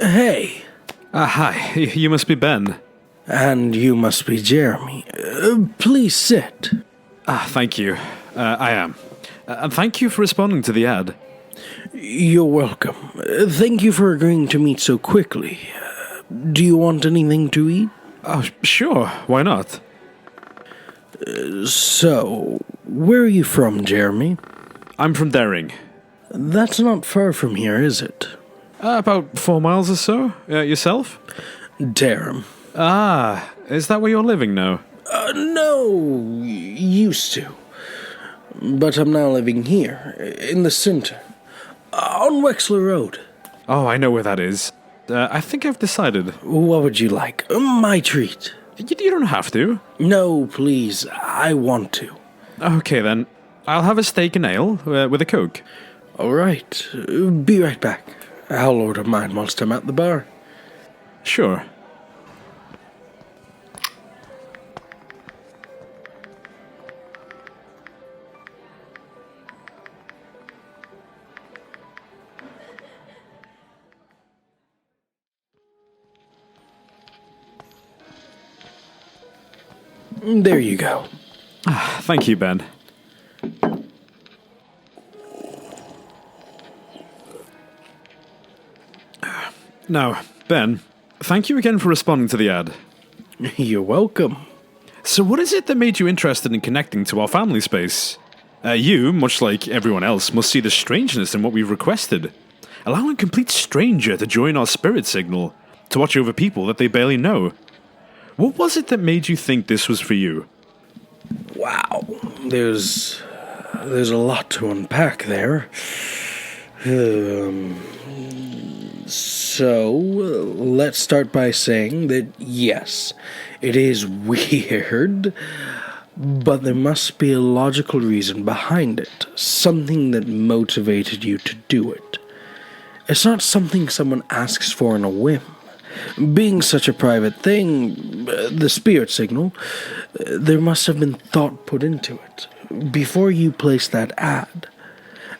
Hey, Hi, you must be Ben. and you must be Jeremy. Please sit. Thank you. I am. And thank you for responding to the ad. You're welcome. Thank you for agreeing to meet so quickly. Do you want anything to eat? Oh, sure, why not? So, where are you from, Jeremy? I'm from Daring. That's not far from here, is it? About 4 miles or so. Yourself? Durham. Ah, is that where you're living now? No, used to. But I'm now living here, in the center, on Wexler Road. Oh, I know where that is. I think I've decided. What would you like? My treat. You don't have to. No, please, I want to. Okay then. I'll have a steak and ale with a Coke. All right, be right back. I'll order mine whilst I'm at the bar. Sure. There you go. Thank you, Ben. Now, Ben, thank you again for responding to the ad. You're welcome. So what is it that made you interested in connecting to our family space? You, much like everyone else, must see the strangeness in what we've requested. Allowing a complete stranger to join our spirit signal, to watch over people that they barely know. What was it that made you think this was for you? Wow, there's a lot to unpack there. So, let's start by saying that yes, it is weird, but there must be a logical reason behind it, something that motivated you to do it. It's not something someone asks for on a whim. Being such a private thing, the spirit signal, there must have been thought put into it before you placed that ad.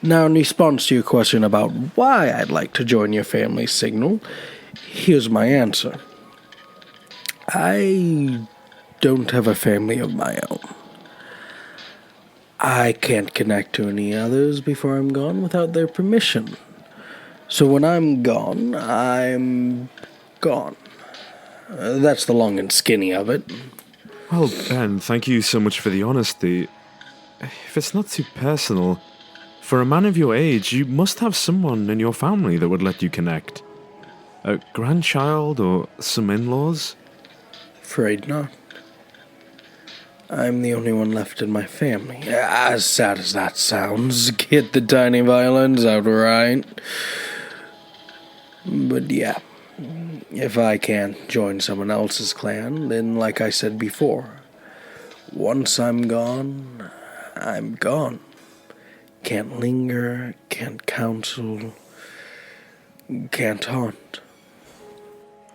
Now, in response to your question about why I'd like to join your family signal, here's my answer. I don't have a family of my own. I can't connect to any others before I'm gone without their permission. So when I'm gone, I'm gone. That's the long and skinny of it. Well, Ben, thank you so much for the honesty. If it's not too personal, for a man of your age, you must have someone in your family that would let you connect. A grandchild or some in-laws? Afraid not. I'm the only one left in my family. As sad as that sounds, get the tiny violins out right. But yeah, if I can't join someone else's clan, then like I said before, once I'm gone, I'm gone. Can't linger, can't counsel, can't haunt.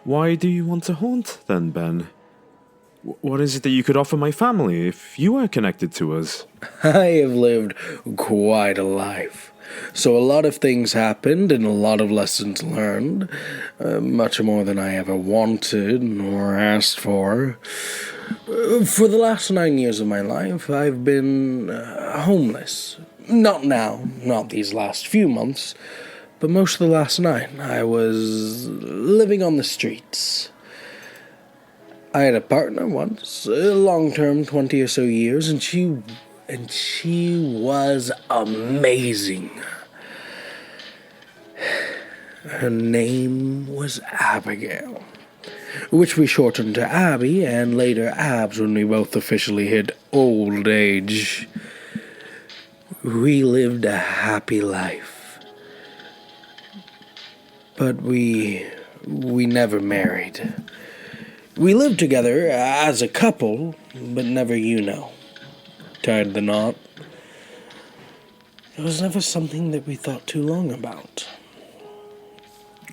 Why do you want to haunt, then, Ben? What is it that you could offer my family if you were connected to us? I have lived quite a life. So a lot of things happened and a lot of lessons learned. Much more than I ever wanted or asked for. For the last 9 years of my life, I've been homeless. Not now, not these last few months, but most of the last 9. I was living on the streets. I had a partner once, long-term, 20 or so years, and she was amazing. Her name was Abigail, which we shortened to Abby, and later Abs when we both officially hit old age. We lived a happy life, but we never married. We lived together as a couple, but never, tied the knot. It was never something that we thought too long about.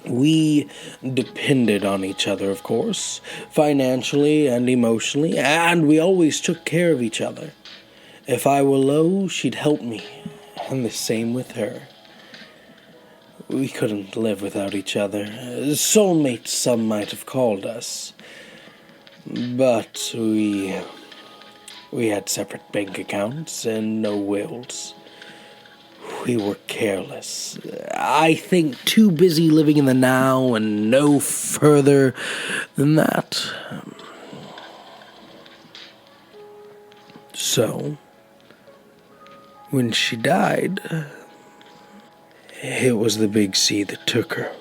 We depended on each other, of course, financially and emotionally, and we always took care of each other. If I were low, she'd help me, and the same with her. We couldn't live without each other. Soulmates, some might have called us. But we had separate bank accounts and no wills. We were careless. I think too busy living in the now and no further than that. So, when she died, it was the big C that took her.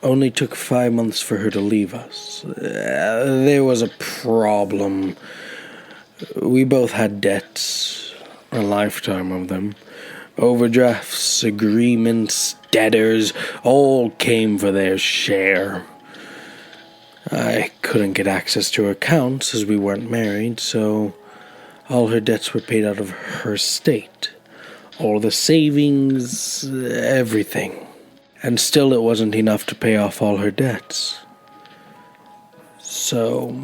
Only took 5 months for her to leave us. There was a problem. We both had debts, a lifetime of them. Overdrafts, agreements, debtors, all came for their share. I couldn't get access to her accounts as we weren't married, so all her debts were paid out of her estate. All the savings, everything. And still it wasn't enough to pay off all her debts. So,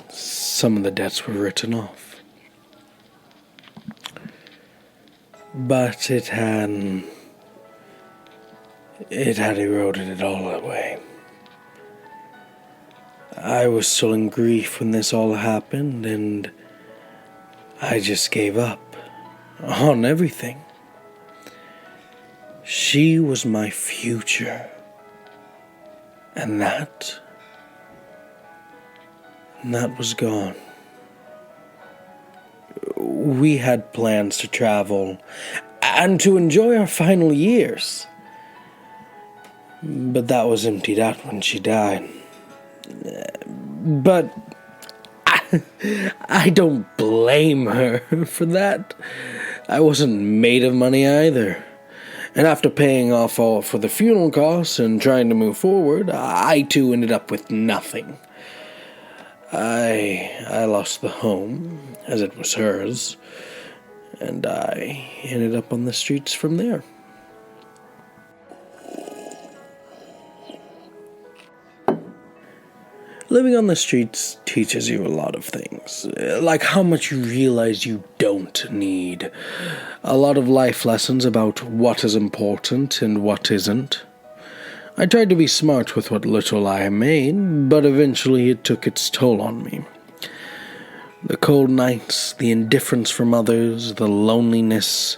some of the debts were written off. But it had eroded it all away. I was still in grief when this all happened, and I just gave up on everything. She was my future. And that was gone. We had plans to travel and to enjoy our final years. But that was emptied out when she died. But I don't blame her for that. I wasn't made of money either. And after paying off all for the funeral costs and trying to move forward, I too ended up with nothing. I lost the home, as it was hers, and I ended up on the streets from there. Living on the streets teaches you a lot of things, like how much you realize you don't need. A lot of life lessons about what is important and what isn't. I tried to be smart with what little I made, but eventually it took its toll on me. The cold nights, the indifference from others, the loneliness.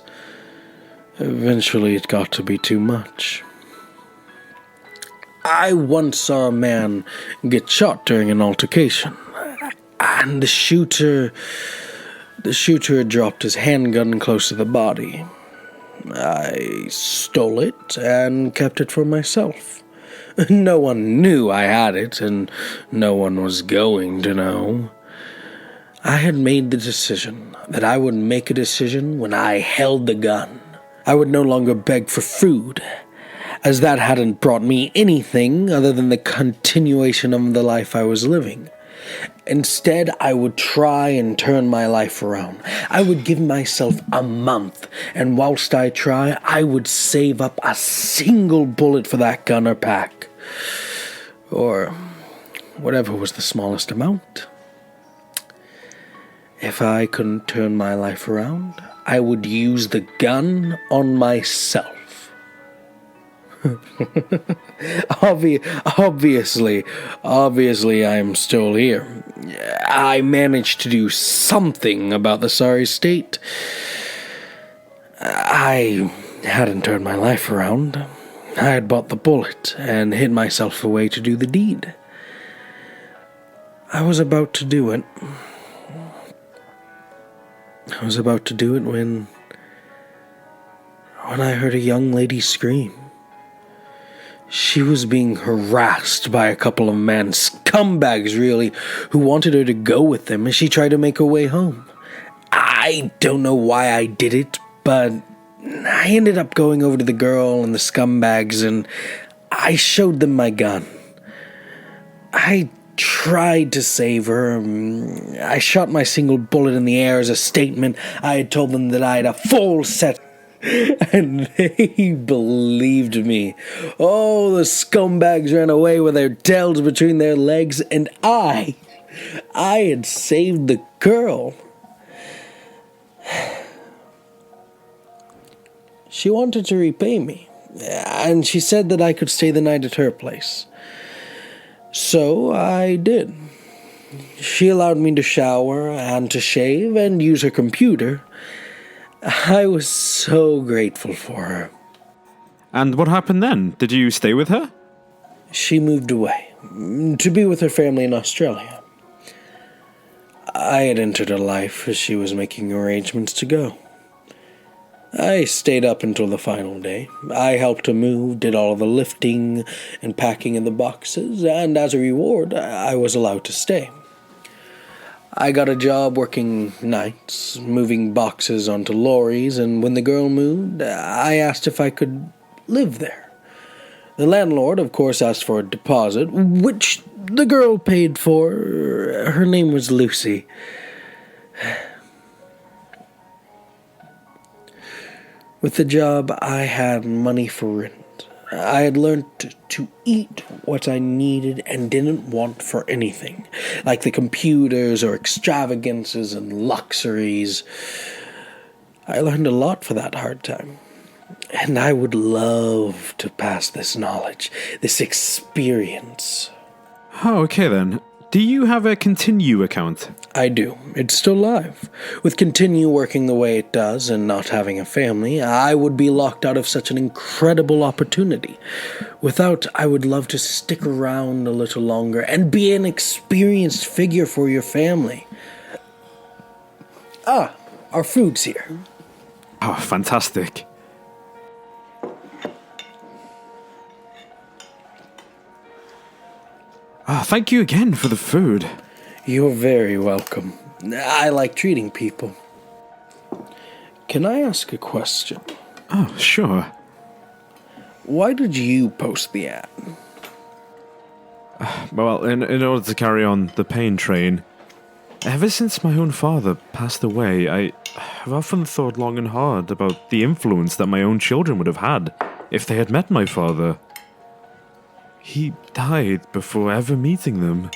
Eventually it got to be too much. I once saw a man get shot during an altercation, and the shooter had dropped his handgun close to the body. I stole it and kept it for myself. No one knew I had it, and no one was going to know. I had made the decision that I would make a decision when I held the gun. I would no longer beg for food, as that hadn't brought me anything other than the continuation of the life I was living. Instead, I would try and turn my life around. I would give myself a month, and whilst I try, I would save up a single bullet for that gun or pack. Or whatever was the smallest amount. If I couldn't turn my life around, I would use the gun on myself. Obviously, I'm still here. I managed to do something about the sorry state. I hadn't turned my life around. I had bought the bullet and hid myself away to do the deed. I was about to do it. When I heard a young lady scream. She was being harassed by a couple of men, scumbags really, who wanted her to go with them as she tried to make her way home. I don't know why I did it, but I ended up going over to the girl and the scumbags, and I showed them my gun. I tried to save her. I shot my single bullet in the air as a statement. I had told them that I had a full set, and they believed me. Oh, the scumbags ran away with their tails between their legs, and I had saved the girl. She wanted to repay me. and she said that I could stay the night at her place. So I did. She allowed me to shower and to shave and use her computer. I was so grateful for her. And what happened then? Did you stay with her? She moved away to be with her family in Australia. I had entered her life as she was making arrangements to go. I stayed up until the final day. I helped her move, did all of the lifting and packing of the boxes, and as a reward, I was allowed to stay. I got a job working nights, moving boxes onto lorries, and when the girl moved, I asked if I could live there. The landlord, of course, asked for a deposit, which the girl paid for. Her name was Lucy. With the job, I had money for rent. I had learned to eat what I needed and didn't want for anything, like the computers or extravagances and luxuries. I learned a lot for that hard time. And I would love to pass this knowledge, this experience. Oh, okay then. Do you have a Continue account? I do. It's still live. With Continue working the way it does and not having a family, I would be locked out of such an incredible opportunity. Without, I would love to stick around a little longer and be an experienced figure for your family. Ah, our food's here. Oh, fantastic. Oh, thank you again for the food. You're very welcome. I like treating people. Can I ask a question? Oh, sure. Why did you post the ad? Well, in order to carry on the pain train, ever since my own father passed away, I have often thought long and hard about the influence that my own children would have had if they had met my father. He died before ever meeting them.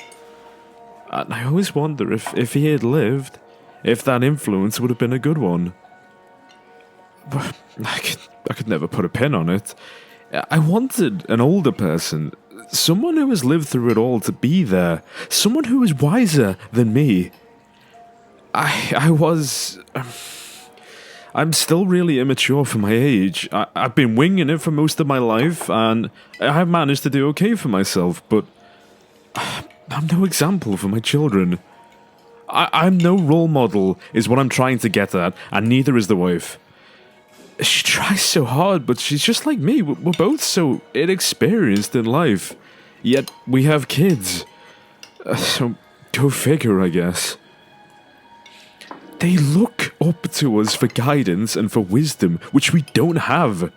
And I always wonder if he had lived, if that influence would have been a good one. But I could never put a pin on it. I wanted an older person, someone who has lived through it all to be there, someone who was wiser than me. I'm still really immature for my age. I've been winging it for most of my life, and I've managed to do okay for myself, but I'm no example for my children. I'm no role model, is what I'm trying to get at, and neither is the wife. She tries so hard, but she's just like me. We're both so inexperienced in life, yet we have kids. So, go figure, I guess. They look up to us for guidance and for wisdom, which we don't have.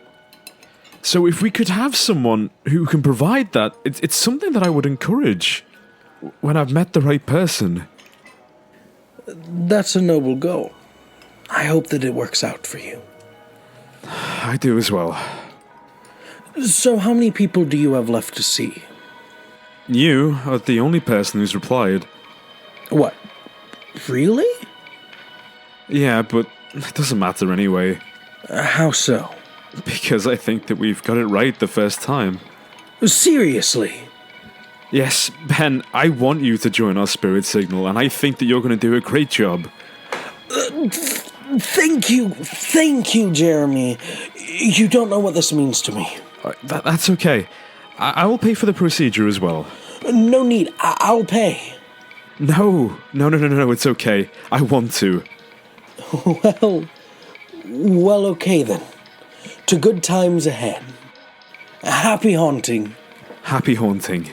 So if we could have someone who can provide that, it's something that I would encourage when I've met the right person. That's a noble goal. I hope that it works out for you. I do as well. So how many people do you have left to see? You are the only person who's replied. What? Really? Yeah, but it doesn't matter anyway. How so? Because I think that we've got it right the first time. Seriously? Yes, Ben, I want you to join our spirit signal, and I think that you're going to do a great job. Thank you, Jeremy. You don't know what this means to me. That's okay. I will pay for the procedure as well. No need, I'll pay. No, it's okay. I want to. Well, okay then. To good times ahead. Happy haunting. Happy haunting.